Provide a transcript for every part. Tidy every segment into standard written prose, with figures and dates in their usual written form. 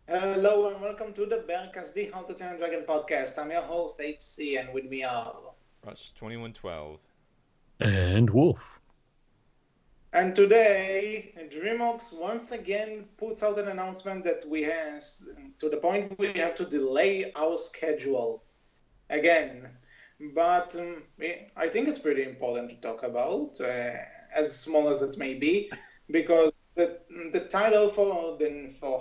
Hello and welcome to the Berkcast, the How to Train Dragon podcast. I'm your host HC, and with me are. Rush 2112. And Wolf. And today, DreamWorks once again puts out an announcement that we have to the point we have to delay our schedule again. But I think it's pretty important to talk about, as small as it may be, because the title for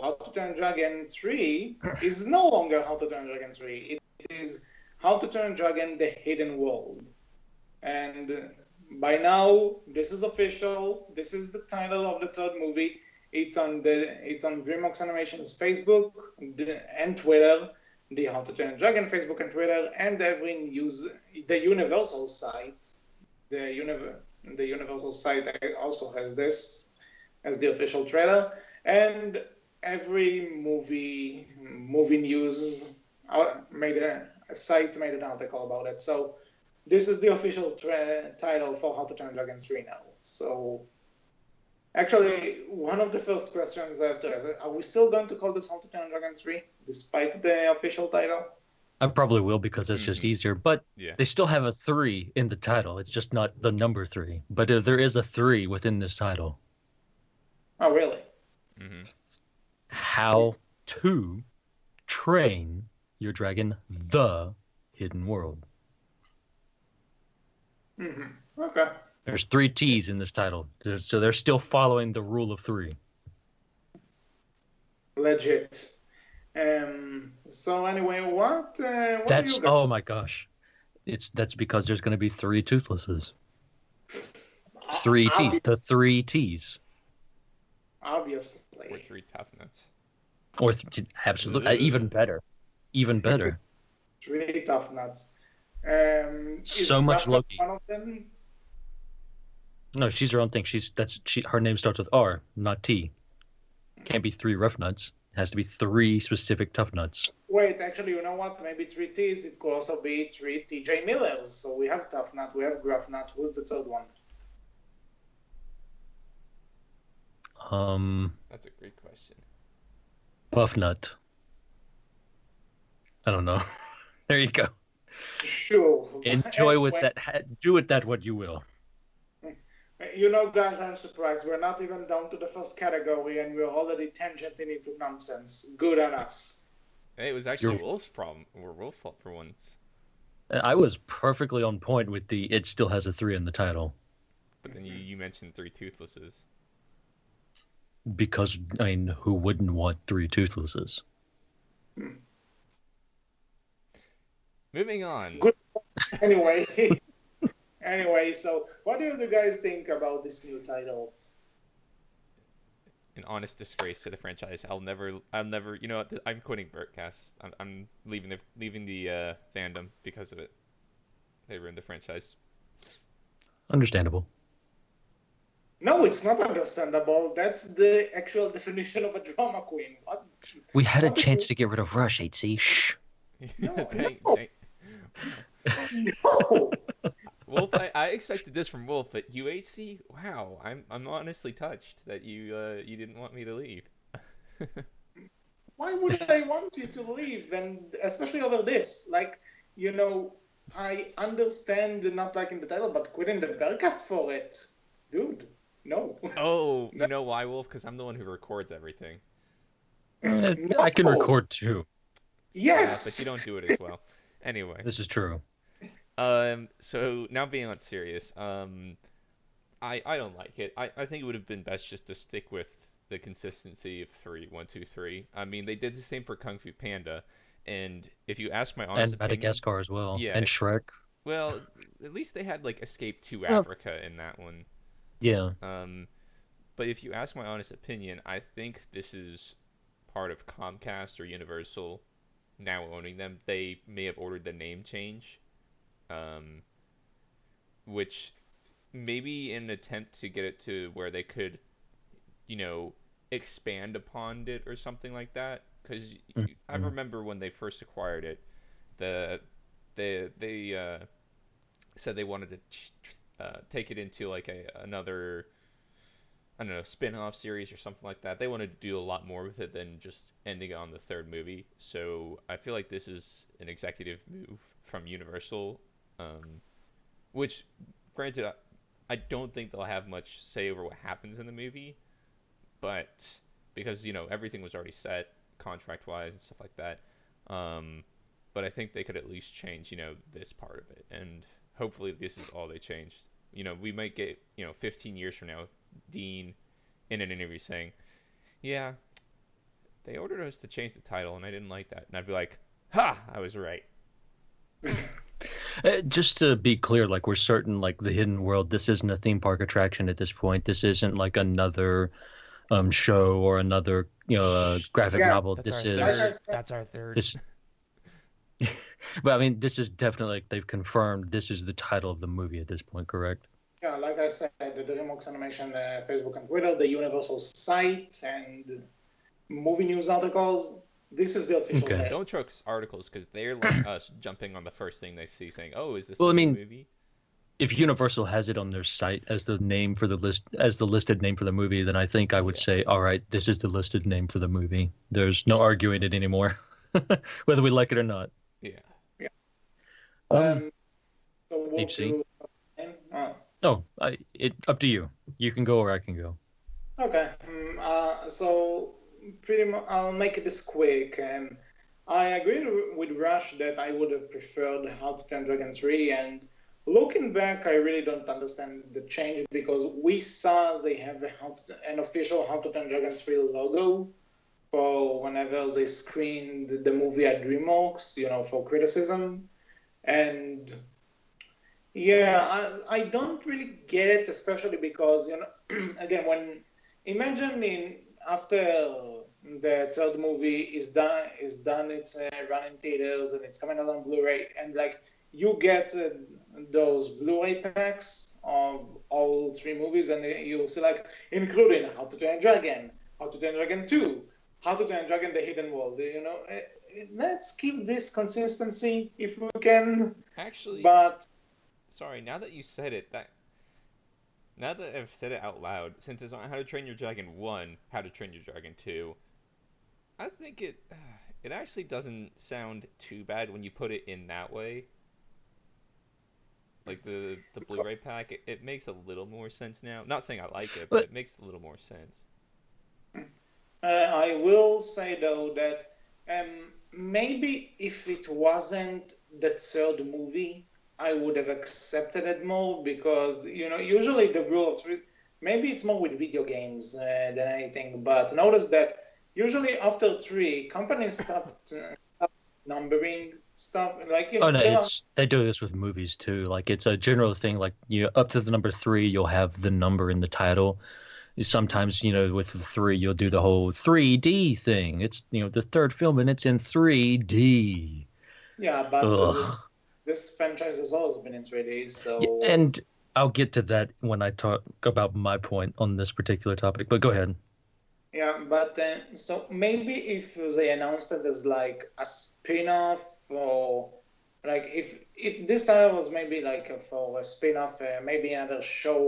How to Train Dragon 3 is no longer How to Train Dragon 3. It is How to Train Dragon: The Hidden World. And by now, this is official. This is the title of the third movie. It's on DreamWorks Animation's Facebook and Twitter, the How to Train Dragon Facebook and Twitter, and every news, the Universal site. The Universal site also has this as the official trailer, and every movie news made a site made an article about it. So this is the official title for How to Train Dragon 3 now. So actually, one of the first questions I have to ask, are we still going to call this How to Train Dragon 3 despite the official title? I probably will because it's just easier, but Yeah. they still have a 3 in the title. It's just not the number 3. But there is a 3 within this title. Oh, really? Mm-hmm. How to train your dragon, the hidden world. Mm-hmm. Okay. There's 3 T's in this title. So they're still following the rule of 3. Legit. So anyway, what do That's, you got? oh my gosh. That's because there's going to be 3 toothlesses. 3 T's. The 3 T's. Obviously. Or 3 tough nuts. Or absolutely, even better. Even better. 3 tough nuts. So is much Rafa Loki. one of them? No, she's her own thing. Her name starts with R, not T. Can't be 3 rough nuts. It has to be 3 specific tough nuts. Wait, actually, you know what? Maybe 3 T's. It could also be 3 TJ Millers. So we have tough nut, we have gruff nut. Who's the third one? That's a great question. Buff nut. I don't know. There you go. Sure. Enjoy with Anyway, that. Do with that what you will. You know, guys, I'm surprised. We're not even down to the first category, and we're already tangenting into nonsense. Good on us. Hey, it was actually You're- Wolf's problem, or Wolf's fault for once. I was perfectly on point with it still has a 3 in the title. But then you mentioned 3 toothlesses. Because, I mean, who wouldn't want 3 toothlesses? Moving on. Good. Anyway. Anyway, so what do you guys think about this new title? An honest disgrace to the franchise. I'll never. You know what? I'm quitting Berkcast. I'm leaving the fandom because of it. They ruined the franchise. Understandable. No, it's not understandable. That's the actual definition of a drama queen. What? We had a chance to get rid of Rush, 8C. Shh. No, Thank- No. Wolf, I expected this from Wolf, but UHC, wow, I'm honestly touched that you didn't want me to leave. Why would I want you to leave? And especially over this, like, you know, I understand not liking the title, but quitting the Berkcast for it, dude. No. Oh, you know why, Wolf? Because I'm the one who records everything. I can record too. Yes. Yeah, but you don't do it as well. Anyway, This is true. so now being on serious, I don't like it. I think it would have been best just to stick with the consistency of 3, 1, 2, 3. I mean, they did the same for Kung Fu Panda, and if you ask my honest And opinion, Madagascar as well. Yeah. And Shrek. well, at least they had like Escape to Well- Africa in that one. Yeah. But if you ask my honest opinion, I think this is part of Comcast or Universal now owning them. They may have ordered the name change, which maybe in an attempt to get it to where they could, expand upon it or something like that. Because I remember when they first acquired it, they said they wanted to take it into like another I don't know, spin-off series or something like that. They want to do a lot more with it than just ending on the third movie. So I feel like this is an executive move from Universal, which, granted, I don't think they'll have much say over what happens in the movie, but because everything was already set contract-wise and stuff like that. But I think they could at least change this part of it, and hopefully this is all they changed. We might get 15 years from now, Dean in an interview saying, "Yeah, they ordered us to change the title, and I didn't like that," and I'd be like, "Ha! I was right." Just to be clear, like we're certain, like the Hidden World, this isn't a theme park attraction at this point. This isn't like another show or another graphic novel. That's our third. This. But I mean, this is definitely like they've confirmed this is the title of the movie at this point, correct? Yeah, like I said, the DreamWorks Animation Facebook and Twitter, the Universal site, and movie news articles. This is the official title. Don't trust articles because they're like us jumping on the first thing they see, saying, "Oh, is this the movie?" If Universal has it on their site as the name for the list, as the listed name for the movie, then I think I would say, all right, this is the listed name for the movie. There's no arguing it anymore, whether we like it or not. Yeah. So Deep Sea. No, up to you. You can go or I can go. Okay. So pretty much, I'll make this quick. I agree with Rush that I would have preferred How to Train Dragon 3, and looking back, I really don't understand the change because we saw they have an official How to Train Dragon 3 logo for whenever they screened the movie at DreamWorks, for criticism. And yeah, I don't really get it, especially because, again, after the third movie is done, it's run in theaters and it's coming out on Blu-ray, and like you get those Blu-ray packs of all three movies, and you see like including How to Train Dragon, How to Train Dragon 2, How to Train Dragon: The Hidden World. Let's keep this consistency if we can. Actually, but sorry, now that you said it, now that I've said it out loud, since it's on How to Train Your Dragon 1, How to Train Your Dragon 2, I think it actually doesn't sound too bad when you put it in that way. Like the Blu-ray pack, it makes a little more sense now. Not saying I like it, but it makes a little more sense. I will say though that maybe if it wasn't the third movie, I would have accepted it more because, usually the rule of three, maybe it's more with video games than anything, but notice that usually after 3, companies stop numbering stuff. Like, Oh no, they do this with movies too. Like it's a general thing. Like up to the number 3, you'll have the number in the title. Sometimes, with the 3, you'll do the whole 3D thing. It's the third film and it's in 3D. Yeah, but this franchise has always been in 3D, so. Yeah, and I'll get to that when I talk about my point on this particular topic. But go ahead. Yeah, but so maybe if they announced it as like a spin-off, or like if this title was maybe like for a spin-off, maybe another show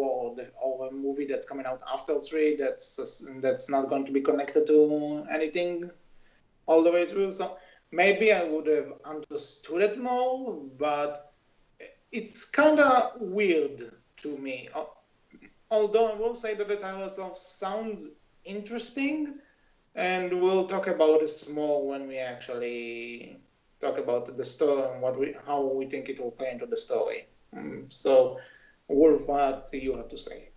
or a movie that's coming out after 3, that's not going to be connected to anything all the way through. So maybe I would have understood it more, but it's kind of weird to me. Although I will say that the title itself sounds interesting, and we'll talk about this more when we actually talk about the story and how we think it will play into the story. So, Wolf, what do you have to say?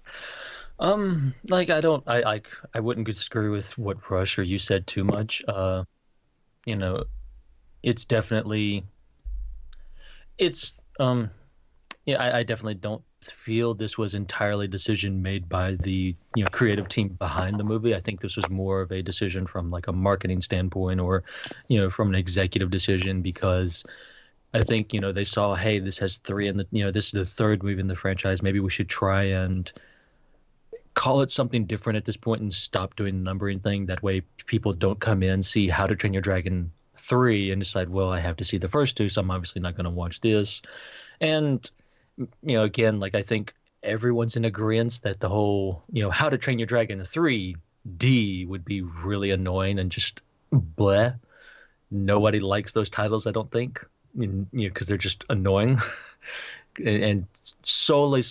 Like I wouldn't disagree with what Rush or you said too much. It's definitely, I definitely don't feel this was entirely a decision made by the creative team behind the movie. I think this was more of a decision from like a marketing standpoint or from an executive decision, because I think they saw, hey, this has 3 in the this is the third movie in the franchise, maybe we should try and call it something different at this point and stop doing the numbering thing. That way people don't come in, see How to Train Your Dragon 3 and decide, well, I have to see the first 2, so I'm obviously not going to watch this. And again, like I think everyone's in agreement that the whole, How to Train Your Dragon 3D would be really annoying and just bleh. Nobody likes those titles, I don't think, because they're just annoying. And solely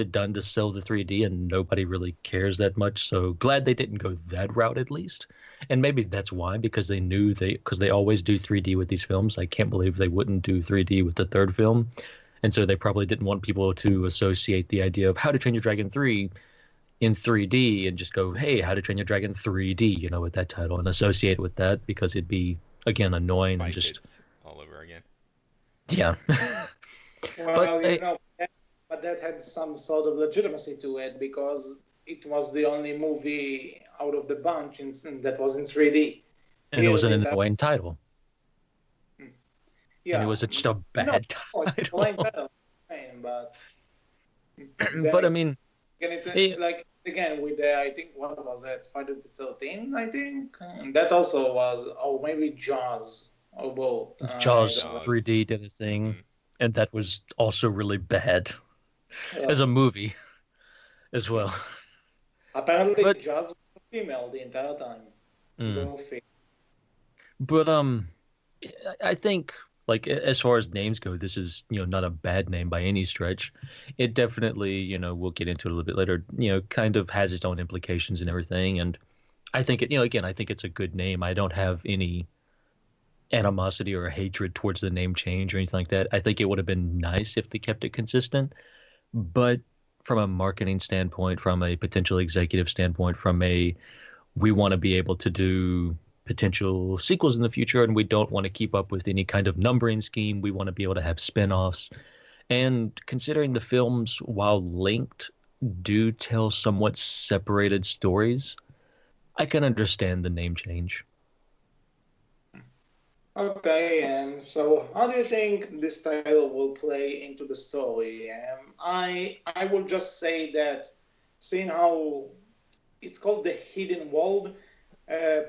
done to sell the 3D, and nobody really cares that much. So glad they didn't go that route at least. And maybe that's why, because they always do 3D with these films. I can't believe they wouldn't do 3D with the third film. And so they probably didn't want people to associate the idea of How to Train Your Dragon 3 in 3D and just go, hey, How to Train Your Dragon 3D, with that title, and associate it with that, because it'd be, again, annoying Spy and just Kids all over again. yeah. Well, But but that had some sort of legitimacy to it because it was the only movie out of the bunch that was in 3D. and it was an Here, the annoying title. yeah, And it was just a bad it's title. better, but then But I mean, like again with the I think what was it Friday the 13th I think and that also was maybe Jaws or both. Jaws Jaws. 3D did a thing, Mhm. and that was also really bad Yeah. as a movie as well. Apparently But Jaws was female the entire time. mm, Goofy. but I think, like, as far as names go, this is not a bad name by any stretch. It definitely, we'll get into it a little bit later. Kind of has its own implications and everything, and I think it. Again, I think it's a good name. I don't have any animosity or hatred towards the name change or anything like that. I think it would have been nice if they kept it consistent, but from a marketing standpoint, from a potential executive standpoint, we want to be able to do potential sequels in the future, and we don't want to keep up with any kind of numbering scheme. We want to be able to have spin-offs. And considering the films, while linked, do tell somewhat separated stories, I can understand the name change. Okay, and so how do you think this title will play into the story? I will just say that seeing how it's called the hidden world,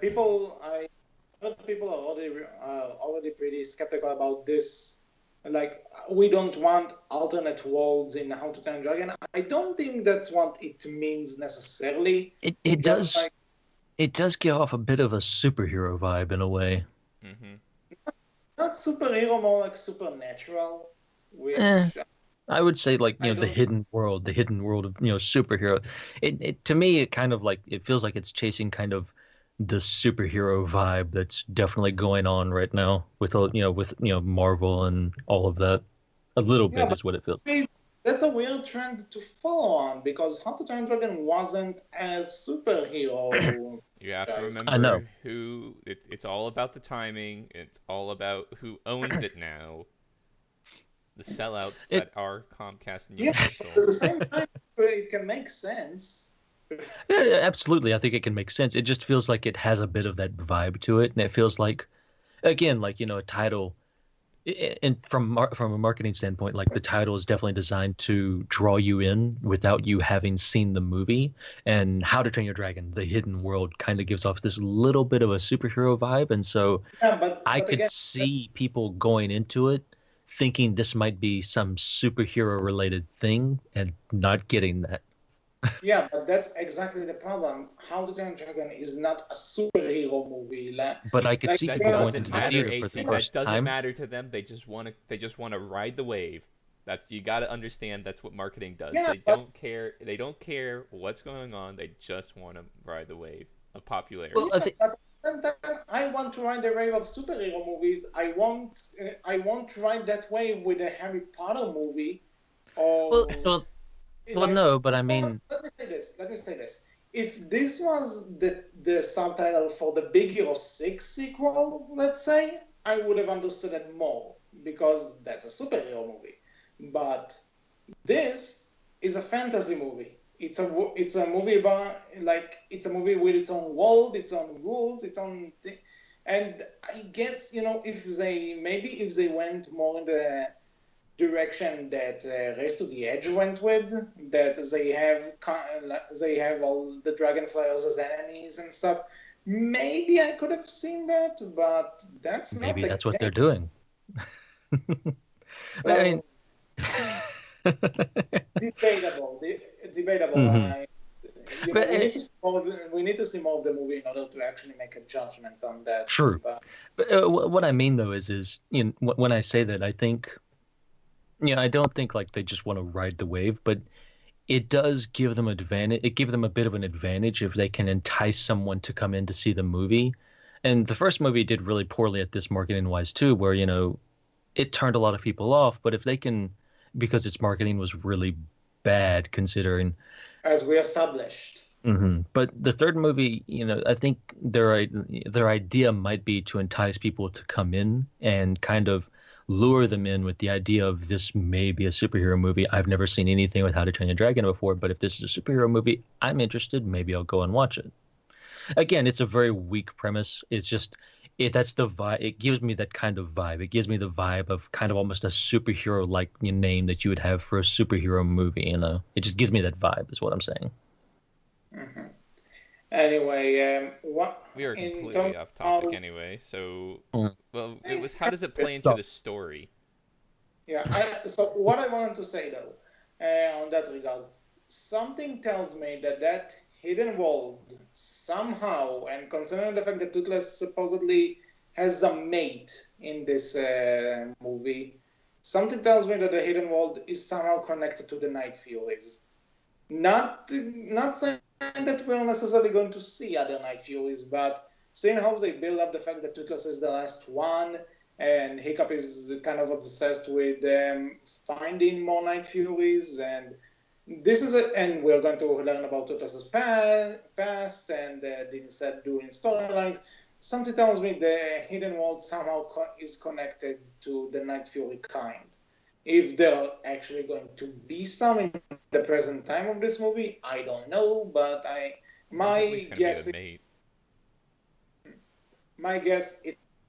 people I heard people are already pretty skeptical about this. Like we don't want alternate worlds in How to Train Your Dragon. I don't think that's what it means necessarily. It Just does like it does give off a bit of a superhero vibe in a way. Mm-hmm. not superhero, more like supernatural, Eh, which I would say, like, I the don't. hidden world, of superhero. It to me, it kind of like, it feels like it's chasing kind of the superhero vibe that's definitely going on right now with Marvel and all of that. A little Yeah, bit but is what it feels. that's a weird trend to follow on because How to Train Your Dragon wasn't as superhero. You have to Guys. I know. remember it's all about the timing. It's all about who owns it now. The sellouts It that are Comcast and Yeah, but Universal. at the same time, it can make sense. Yeah, absolutely. I think it can make sense. It just feels like it has a bit of that vibe to it, and it feels like, again, like, a title. And from a marketing standpoint, like, the title is definitely designed to draw you in without you having seen the movie. And How to Train Your Dragon, the hidden world, kind of gives off this little bit of a superhero vibe, and so Yeah, I but could again, see people going into it thinking this might be some superhero related thing and not getting that. yeah, but that's exactly the problem. How to Train Your Dragon is not a superhero movie. But I could Like see That people going doesn't into the matter, theater for the AC. first That doesn't time. matter to them. They just want to ride the wave. That's you got to understand. That's what marketing does. Yeah, They don't care. They don't care what's going on. They just want to ride the wave of popularity. Well, I think. but at the same time, I want to ride the wave of superhero movies. I won't ride that wave with a Harry Potter movie. Or Well, like, no, but I mean, let me say this. Let me say this. If this was the subtitle for the Big Hero 6 sequel, let's say, I would have understood it more because that's a superhero movie. But this is a fantasy movie. It's a movie about it's a movie with its own world, its own rules, its own thing. And I guess if they went more in the direction that Race to the Edge went with, that they have all the dragon flyers as enemies and stuff. Maybe I could have seen that, but that's not maybe the that's what case. they're doing. I Well, mean, Debatable. Debatable. Mhm. But We need to see more. We need to see more of the movie in order to actually make a judgment on that. true. But But what I mean though is when I say that, I think I don't think like they just want to ride the wave, but it does give them advantage. It gives them a bit of an advantage if they can entice someone to come in to see the movie. And the first movie did really poorly at this marketing wise too, where it turned a lot of people off. But if they can, because its marketing was really bad considering. as we established. But the third movie, I think their idea might be to entice people to come in and kind of lure them in with the idea of this may be a superhero movie. I've never seen anything with How to Train Your Dragon before, but if this is a superhero movie, I'm interested. Maybe I'll go and watch it. Again, it's a very weak premise. It's just that's the vibe. It gives me that kind of vibe. It gives me the vibe of kind of almost a superhero like name that you would have for a superhero movie. It just gives me that vibe. Is what I'm saying. Mm-hmm. Anyway, what We are in completely terms off topic of anyway. So, Mm. well, it was how does it play into the story? so what I wanted to say though, on that regard, something tells me that hidden world somehow, and considering the fact that Toothless supposedly has a mate in this movie, something tells me that the hidden world is somehow connected to the Night Furies. Not saying that we're necessarily going to see other Night Furies, but seeing how they build up the fact that Toothless is the last one, and Hiccup is kind of obsessed with finding more Night Furies, and and we're going to learn about Toothless's past, and instead doing storylines. Something tells me the hidden world somehow is connected to the Night Fury kind. If there are actually going to be some in the present time of this movie, I don't know, but my guess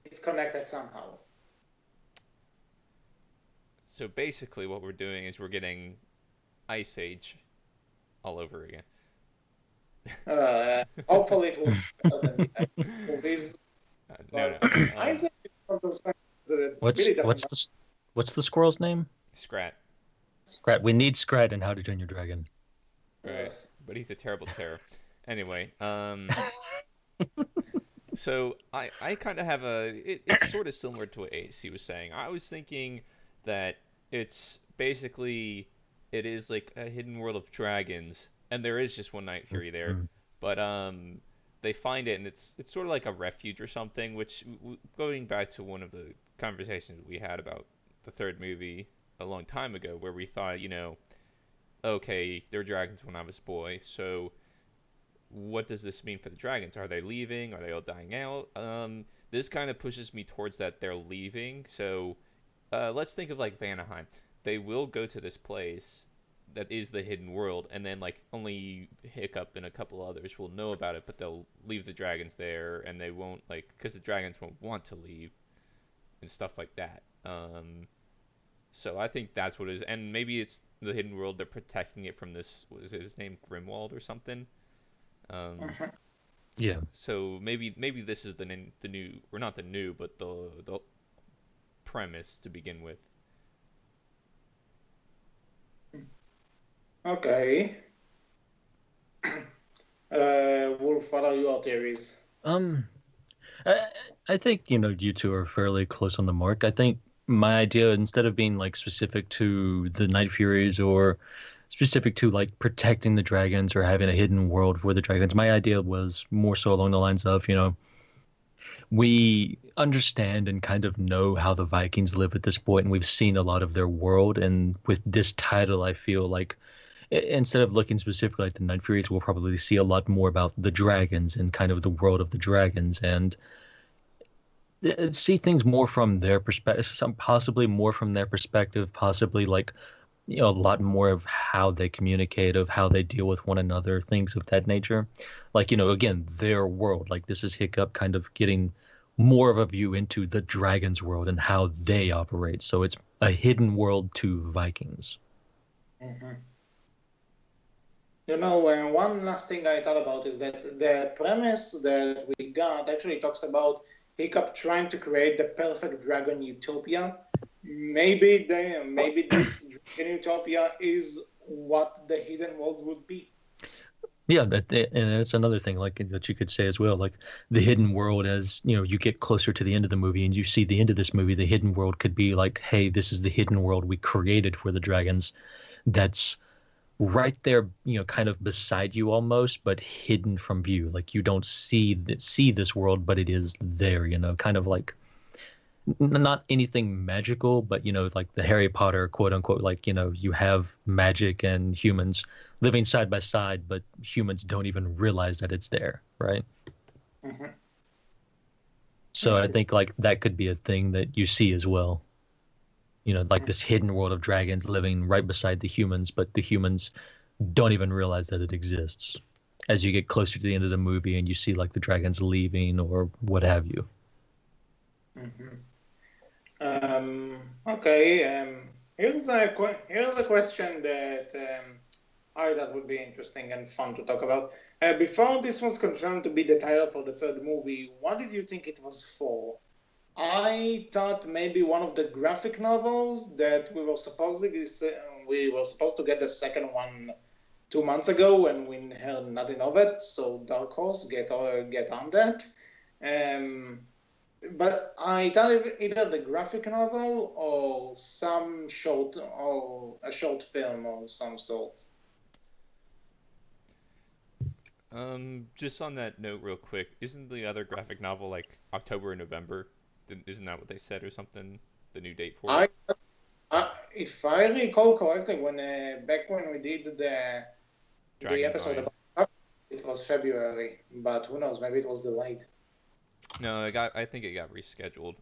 it's connected somehow. So basically, what we're doing is we're getting Ice Age all over again. Hopefully, it will be better than the movies. No. Isaac is one of those things that What's really doesn't. what's the squirrel's name? Scrat. Scrat. We need Scrat in How to Train Your Dragon. Right. But he's a terrible terror. Anyway, so I kind of have it's sort of similar to what AC was saying. I was thinking that it's basically it is like a hidden world of dragons, and there is just one Night Fury there, but they find it, and it's sort of like a refuge or something. Which, going back to one of the conversations we had about the third movie a long time ago, where we thought, okay, there were dragons when I was a boy, so what does this mean for the dragons? Are they leaving? Are they all dying out? This kind of pushes me towards that they're leaving. So let's think of like Vanaheim. They will go to this place that is the hidden world, and then like only Hiccup and a couple others will know about it, but they'll leave the dragons there, and they won't because the dragons won't want to leave and stuff like that. So I think that's what it is, and maybe it's the hidden world. They're protecting it from this. What is his name? Grimwald or something. Yeah. So maybe this is the new, or not the new, but the premise to begin with. Okay. Wolf, what are your theories? I think you two are fairly close on the mark. I think my idea, instead of being like specific to the Night Furies or specific to like protecting the dragons or having a hidden world for the dragons, my idea was more so along the lines of we understand and kind of know how the Vikings live at this point, and we've seen a lot of their world. And with this title, I feel like instead of looking specifically at the Night Furies, we'll probably see a lot more about the dragons and kind of the world of the dragons, and see things more from their perspective, some possibly more from their perspective, possibly like a lot more of how they communicate, of how they deal with one another, things of that nature. Like, again, their world. Like, this is Hiccup kind of getting more of a view into the dragon's world and how they operate. So it's a hidden world to Vikings. Mm-hmm. One last thing I thought about is that the premise that we got actually talks about Hiccup trying to create the perfect dragon utopia, maybe this Dragon Utopia is what the hidden world would be. Yeah, and it's another thing like that you could say as well, like the hidden world. As you know, you get closer to the end of the movie and you see the end of this movie, the hidden world could be like, hey, this is the hidden world we created for the dragons. That's right there, kind of beside you almost, but hidden from view. Like you don't see this world, but it is there. Kind of like not anything magical, but like the Harry Potter quote unquote, like you have magic and humans living side by side, but humans don't even realize that it's there, right? Mm-hmm. So I think like that could be a thing that you see as well. Like this hidden world of dragons living right beside the humans, but the humans don't even realize that it exists. As you get closer to the end of the movie and you see like the dragons leaving or what have you. Mm-hmm. Okay. Here's a question that I thought would be interesting and fun to talk about. Before this was confirmed to be the title for the third movie, what did you think it was for? I thought maybe one of the graphic novels that we were supposed to get the second one 2 months ago, and we heard nothing of it. So Dark Horse, get on that. But I thought either the graphic novel or some short or a short film of some sort. Just on that note, real quick, isn't the other graphic novel like October or November? Isn't that what they said or something? The new date for it? If I recall correctly, when back when we did the episode about it was February, but who knows? Maybe it was delayed. No, I think it got rescheduled.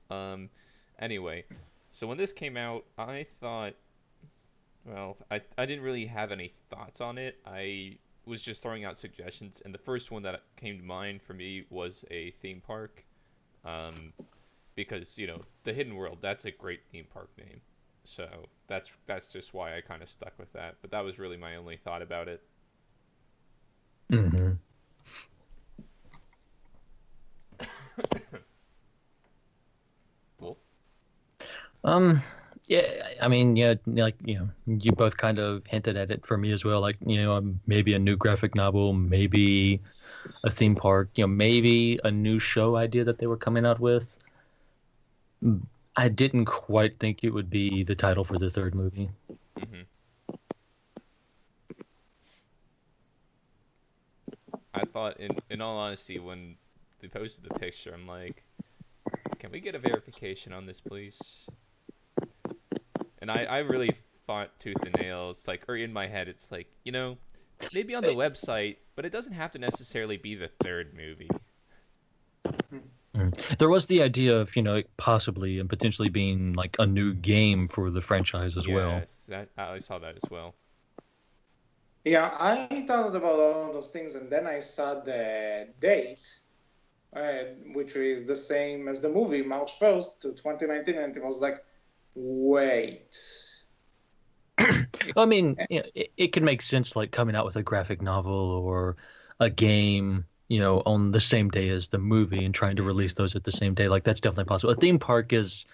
Anyway, so when this came out, I thought, well, I didn't really have any thoughts on it. I was just throwing out suggestions, and the first one that came to mind for me was a theme park. Because the Hidden World, that's a great theme park name, so that's just why I kind of stuck with that. But that was really my only thought about it. Mm-hmm. Cool. Yeah, I mean, yeah, like you both kind of hinted at it for me as well. Like maybe a new graphic novel, maybe a theme park, maybe a new show idea that they were coming out with. I didn't quite think it would be the title for the third movie. Mm-hmm. I thought, in all honesty, when they posted the picture, I'm like, can we get a verification on this, please? And I really thought tooth and nail. It's like, or in my head, it's like, maybe on the website, but it doesn't have to necessarily be the third movie. There was the idea of, possibly and potentially being like a new game for the franchise as well. Yes, I saw that as well. Yeah, I thought about all those things, and then I saw the date, which is the same as the movie, March 1st, 2019, and it was like, wait. I mean, it can make sense, like coming out with a graphic novel or a game, on the same day as the movie and trying to release those at the same day. Like that's definitely possible. A theme park is,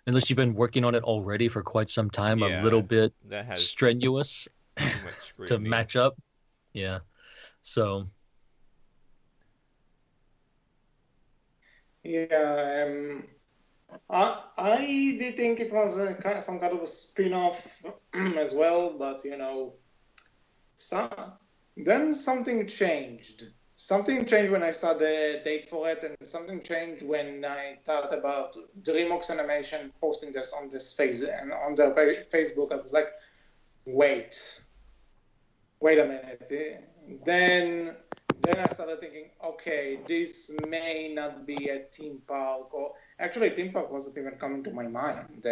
unless you've been working on it already for quite some time, a little bit strenuous to match up. Yeah. So. Yeah. I did think it was some kind of a spin-off as well, but then something changed. Something changed when I saw the date for it, and something changed when I thought about DreamWorks Animation posting this on this phase and on their Facebook. I was like, wait a minute. Then I started thinking, okay, this may not be a theme park, or actually, a theme park wasn't even coming to my mind.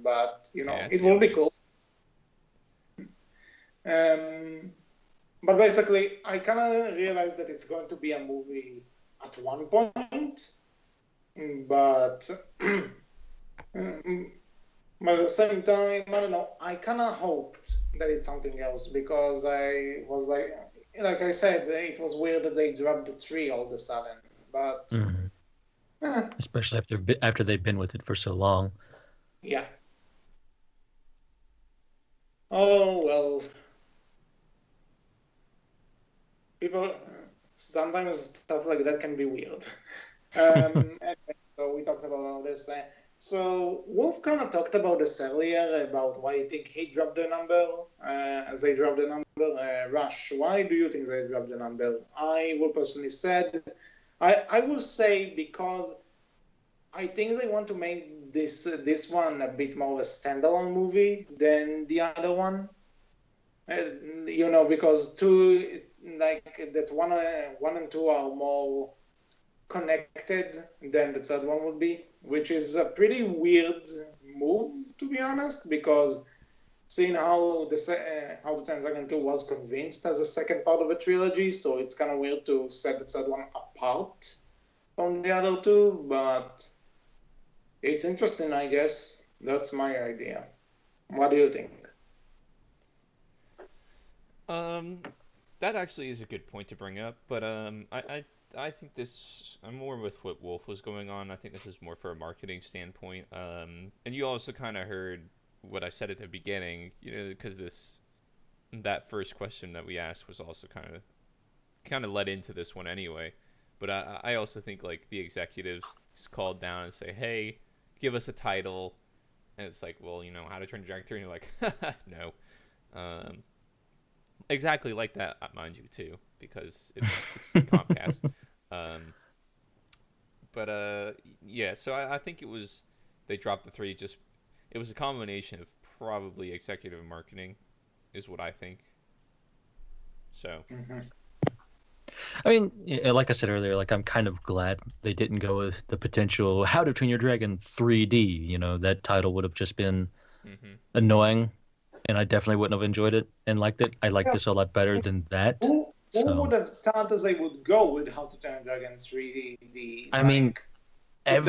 But it will be cool. But basically, I kind of realized that it's going to be a movie at one point, but at the same time, I don't know. I kind of hoped that it's something else because I was like I said, it was weird that they dropped the tree all of a sudden. But especially after they've been with it for so long. Yeah. Oh, well, people, sometimes stuff like that can be weird. Anyway, so we talked about all this. So Wolf kind of talked about this earlier about why you think he dropped the number, as they dropped the number. Rush, why do you think they dropped the number? I would personally said, I will say because I think they want to make this one a bit more of a standalone movie than the other one. Because two like that one and two are more connected than the third one would be, which is a pretty weird move to be honest. Because seeing how how the Dragon 2 was convinced as a second part of a trilogy, so it's kind of weird to set the third one apart from the other two. But it's interesting, I guess. That's my idea. What do you think? That actually is a good point to bring up, but I think this I'm more with what Wolf was going on. I think this is more for a marketing standpoint. And you also kind of heard what I said at the beginning, because that first question that we asked was also kind of led into this one anyway. But I also think like the executives called down and say, hey, give us a title, and it's like, well, How to Train Your Dragon 3, and you're like, no. Exactly like that, mind you, too, because it's Comcast. Yeah, so I think it was, they dropped the 3, it was a combination of probably executive marketing, is what I think. So. Mm-hmm. I mean, like I said earlier, like I'm kind of glad they didn't go with the potential How to Train Your Dragon 3D. That title would have just been annoying, and I definitely wouldn't have enjoyed it and liked it. I like this a lot better than that. Who would have thought that they would go with How to Train Your Dragon 3D? I mean, a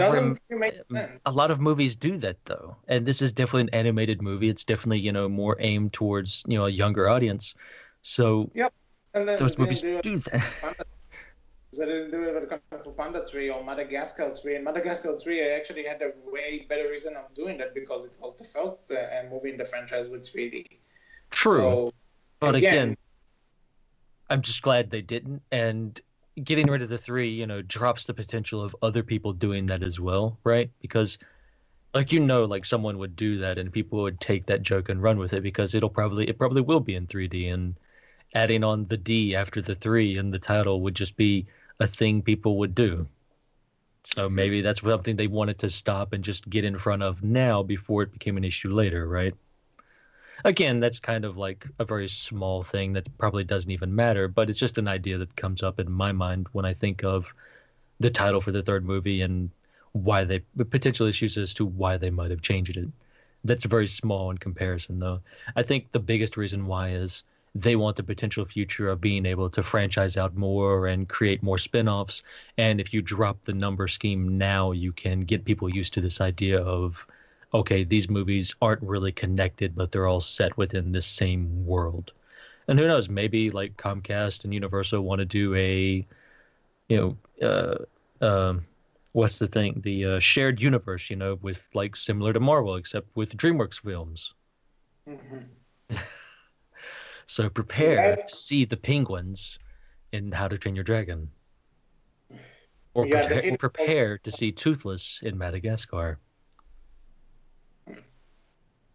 lot of movies do that though, and this is definitely an animated movie. It's definitely more aimed towards a younger audience. So yep. And then those movies do that. They didn't do it with Kung Fu Panda 3 or Madagascar 3. And Madagascar 3 actually had a way better reason of doing that because it was the first movie in the franchise with 3D. True. So, but again, I'm just glad they didn't. And getting rid of the 3, drops the potential of other people doing that as well, right? Because, like, someone would do that and people would take that joke and run with it because it probably will be in 3D. And adding on the D after the 3 in the title would just be a thing people would do. So maybe that's something they wanted to stop and just get in front of now before it became an issue later, right? Again, that's kind of like a very small thing that probably doesn't even matter, but it's just an idea that comes up in my mind when I think of the title for the third movie and why they potential issues as to why they might have changed it. That's very small in comparison, though. I think the biggest reason why is they want the potential future of being able to franchise out more and create more spin-offs. And if you drop the number scheme now, you can get people used to this idea of, okay, these movies aren't really connected, but they're all set within this same world. And who knows, maybe like Comcast and Universal want to do a, what's the thing? The shared universe, with like similar to Marvel, except with DreamWorks films. Mm-hmm. So prepare to see the penguins in How to Train Your Dragon. Or prepare to see Toothless in Madagascar.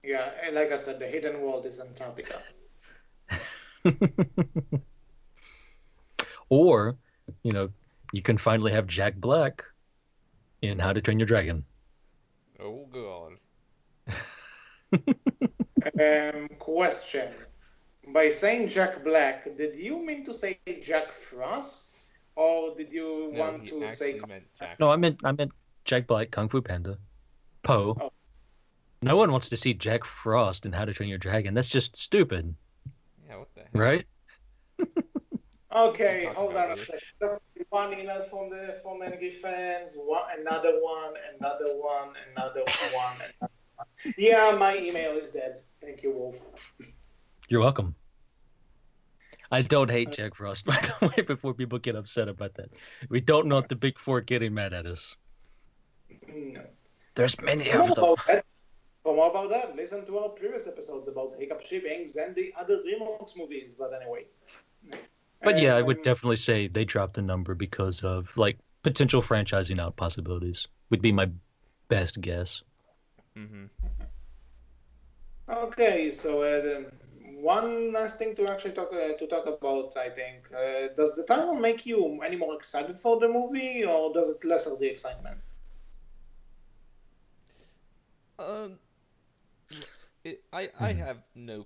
Yeah, and like I said, the hidden world is Antarctica. Or, you can finally have Jack Black in How to Train Your Dragon. Oh, God. Question. By saying Jack Black, did you mean to say Jack Frost, or did you want to say? Jack. No, I meant Jack Black, Kung Fu Panda, Poe. Oh. No one wants to see Jack Frost in How to Train Your Dragon. That's just stupid. Yeah, what the heck? Right? Okay, hold on a second. One email from NG fans. Another one. Yeah, my email is dead. Thank you, Wolf. You're welcome. I don't hate Jack Frost, by the way, before people get upset about that. We don't want the Big Four getting mad at us. No. There's many of them. For more about that, listen to our previous episodes about Hiccup Shippings and the other DreamWorks movies. But anyway, But yeah, I would um, definitely say they dropped the number because of like potential franchising out possibilities. Would be my best guess. Mm-hmm. okay, so one last thing to actually talk about, I think, does the title make you any more excited for the movie, or does it lessen the excitement? Um, I have no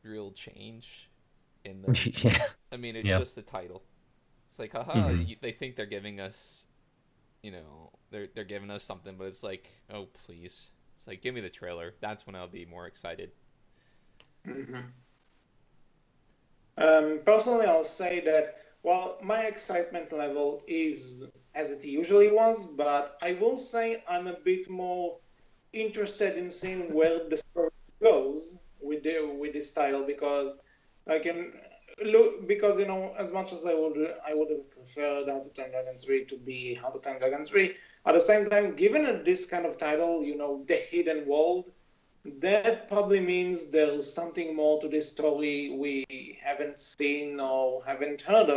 real change in the. Yeah, I mean, it's yeah. just the title. It's like, haha, Hmm. they think they're giving us, they're giving us something, but it's like, oh please, it's like give me the trailer. That's when I'll be more excited. Mhm. Personally, I'll say that, well, my excitement level is as it usually was, but I will say I'm a bit more interested in seeing where the story goes with this title because I can look because as much as I would have preferred How to Train Dragon 3 to be How to Train Dragon 3. At the same time, given this kind of title, the hidden world, that probably means there's something more to this story we haven't seen or haven't heard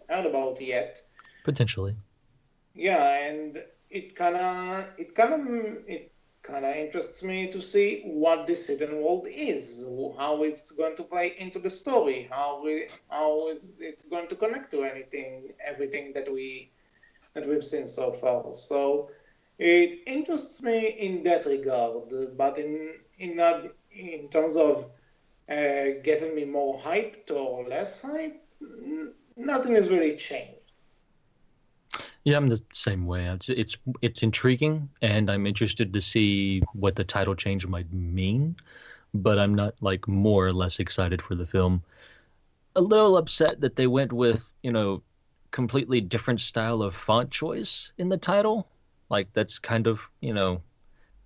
about yet. Potentially. Yeah, and it kind of interests me to see what this hidden world is, how it's going to play into the story, how is it going to connect to everything that we've seen so far. So it interests me in that regard, but in terms of getting me more hyped or less hyped, nothing has really changed. Yeah, I'm the same way. It's intriguing, and I'm interested to see what the title change might mean. But I'm not like more or less excited for the film. A little upset that they went with completely different style of font choice in the title. Like that's kind of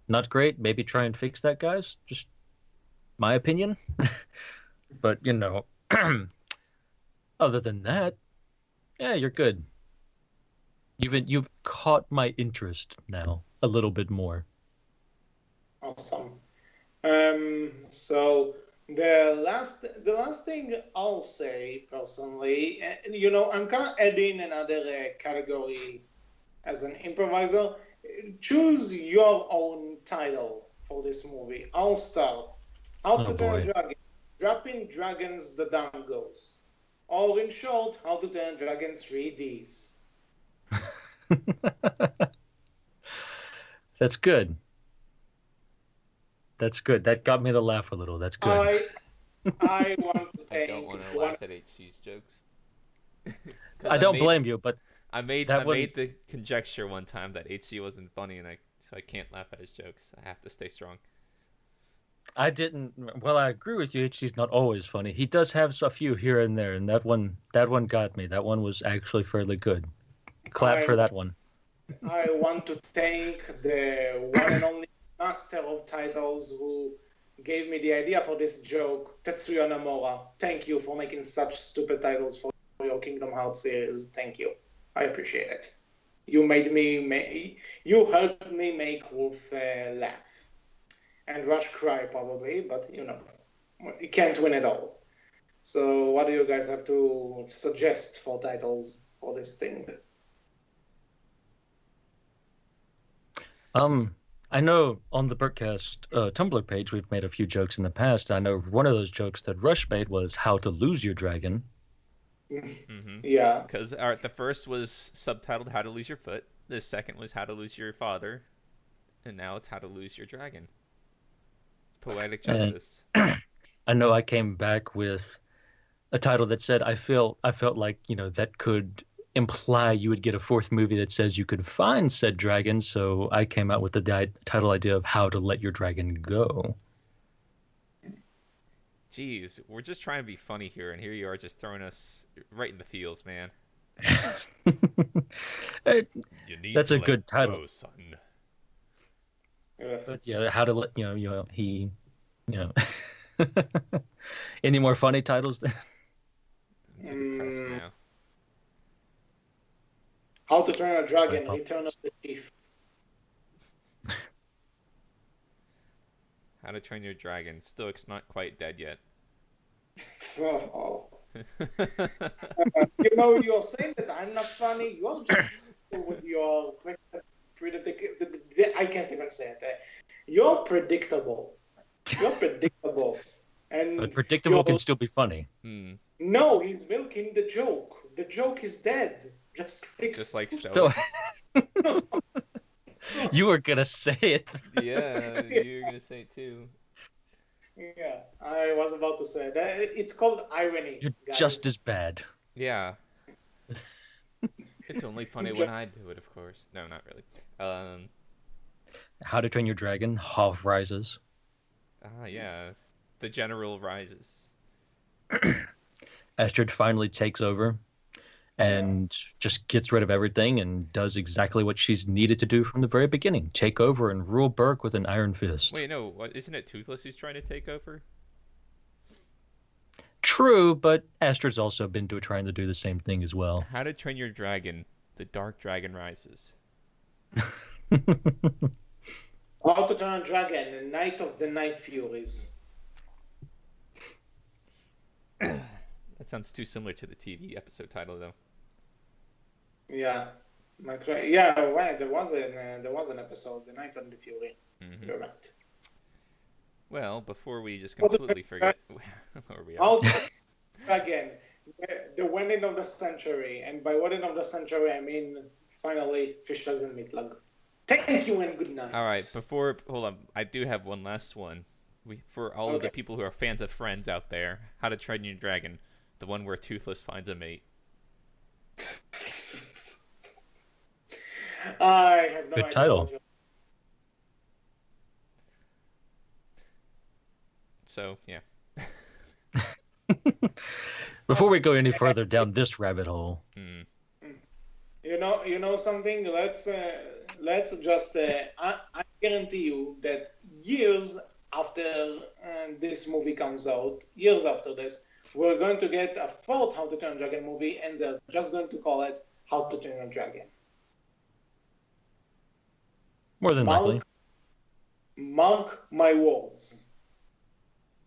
not great. Maybe try and fix that, guys. Just my opinion. But other than that, yeah, you're good. You've caught my interest now a little bit more. Awesome. So the last thing I'll say personally, I'm kind of adding another category as an improviser. Choose your own title for this movie. I'll start. How Oh to Train a boy. Dragon. Dropping Dragons the Dangos. Or in short, How to Train a Dragon 3Ds. That's good. That's good. That got me to laugh a little. That's good. I I want to I don't thank want to one. laugh at HC's jokes because I don't blame you, but I that one, made the conjecture one time that HC wasn't funny, and I can't laugh at his jokes. I have to stay strong. I didn't. Well, I agree with you. He's not always funny. He does have a few here and there, and that one got me. That one was actually fairly good. Clap I for that one. I want to thank the one and only master of titles who gave me the idea for this joke, Tetsuya Nomura. Thank you for making such stupid titles for your Kingdom Hearts series. Thank you. I appreciate it. You helped me make Wolf laugh and Rush cry probably, but you can't win it all. So what do you guys have to suggest for titles for this thing? Um, I know on the Berkcast Tumblr page we've made a few jokes in the past. I know one of those jokes that Rush made was how to lose your dragon. Mm-hmm. Yeah. Because the first was subtitled "How to Lose Your Foot." The second was "How to Lose Your Father," and now it's "How to Lose Your Dragon." It's poetic And justice. I know I came back with a title that said I felt like that could imply you would get a fourth movie that says you could find said dragon. So I came out with the title idea of how to let your dragon go. Jeez, we're just trying to be funny here, and here you are just throwing us right in the feels, man. Eh, You need that's to a let good title. go, son. But yeah, how to let he you know any more funny titles? I'm too depressed Mm, now. How to Train a My Dragon: Return of apologies. the Chief. How to Train Your Dragon. Stoic's not quite dead yet. Oh. You're saying that I'm not funny. You're just with your I can't even say it. You're predictable. You're predictable. And But predictable can still be funny. No, he's milking the joke. The joke is dead. Just like So, Stoic. you were gonna say it. Yeah, you're gonna say it too. Yeah, I was about to say that. It's called irony. You're guys. just as bad. Yeah. It's only funny when I do it, of course. No, not really. How to Train Your Dragon, Hoth Rises. Yeah. The General rises. Astrid finally takes over and just gets rid of everything and does exactly what she's needed to do from the very beginning. Take over and rule Berk with an iron fist. Wait, no, isn't it Toothless who's trying to take over? True, but Astrid's also been trying to do the same thing as well. How to Train Your Dragon, The Dark Dragon Rises. How to Train a Dragon, Night of the Night Furies. That sounds too similar to the TV episode title, though. Yeah. Yeah, right. There was an episode, The Night of the Fury. Mm-hmm. You're right. Well, before we just completely forget where we are. How to Dragon, the wedding of the century. And by wedding of the century, I mean, finally, Fischers and Meatloaf. Thank you and good night. All right, hold on. I do have one last one. For all of the people who are fans of Friends out there, How to Train Your Dragon, the one where Toothless finds a mate. I have no Good idea. title. So, yeah. Before we go any further down this rabbit hole. You know something? Let's just. I guarantee you that years after this movie comes out, years after this, we're going to get a fourth How to Train a Dragon movie, and they're just going to call it How to Train a Dragon. More than likely. Mark my words.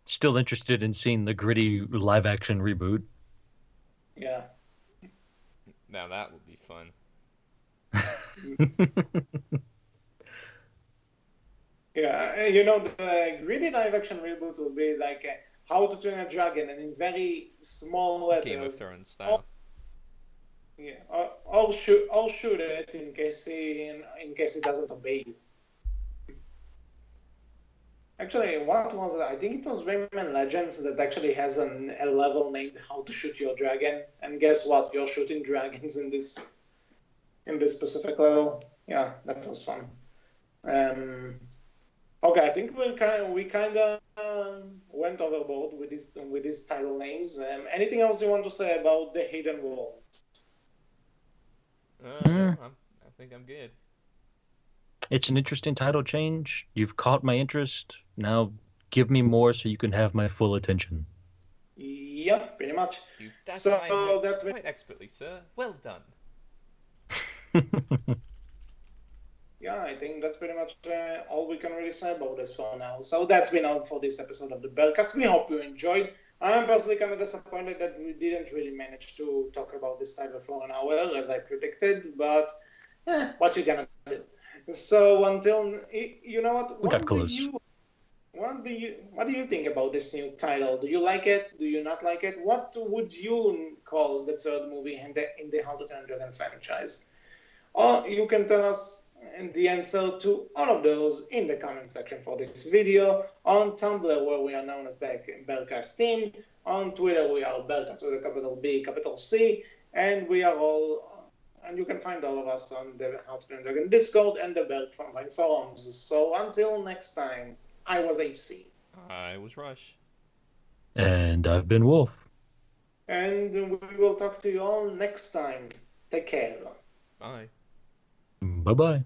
Still interested in seeing the gritty live-action reboot. Yeah. Now that would be fun. Yeah, the gritty live-action reboot will be like How to Train a Dragon, and in very small letters. Game of Thrones style. Yeah, I'll shoot it in case he doesn't obey you. Actually, what was it? I think it was Rayman Legends that actually has a level named How to Shoot Your Dragon. And guess what? You're shooting dragons in this specific level. Yeah, that was fun. Okay, I think we kind of went overboard with these title names. Anything else you want to say about the Hidden World? No, I think I'm good. It's an interesting title change. You've caught my interest. Now give me more so you can have my full attention. Yep, pretty much. That's quite expertly, sir. Well done. Yeah, I think that's pretty much all we can really say about this for now. So that's been all for this episode of the Berkcast. We hope you enjoyed. I'm personally kind of disappointed that we didn't really manage to talk about this title for an hour, as I predicted, but what you gonna do? So until you know what got close. What do you think about this new title? Do you like it? Do you not like it? What would you call the third movie in the How to Train a Dragon franchise? Or you can tell us the answer to all of those in the comment section for this video. On Tumblr, where we are known as Berkcast Team. On Twitter, we are Berkcast with a capital B, capital C, and we are all. And you can find all of us on the How to Train a Dragon Discord and the Berk Frontline forums. So until next time, I was HC. I was Rush. And I've been Wolf. And we will talk to you all next time. Take care. Bye. Bye-bye.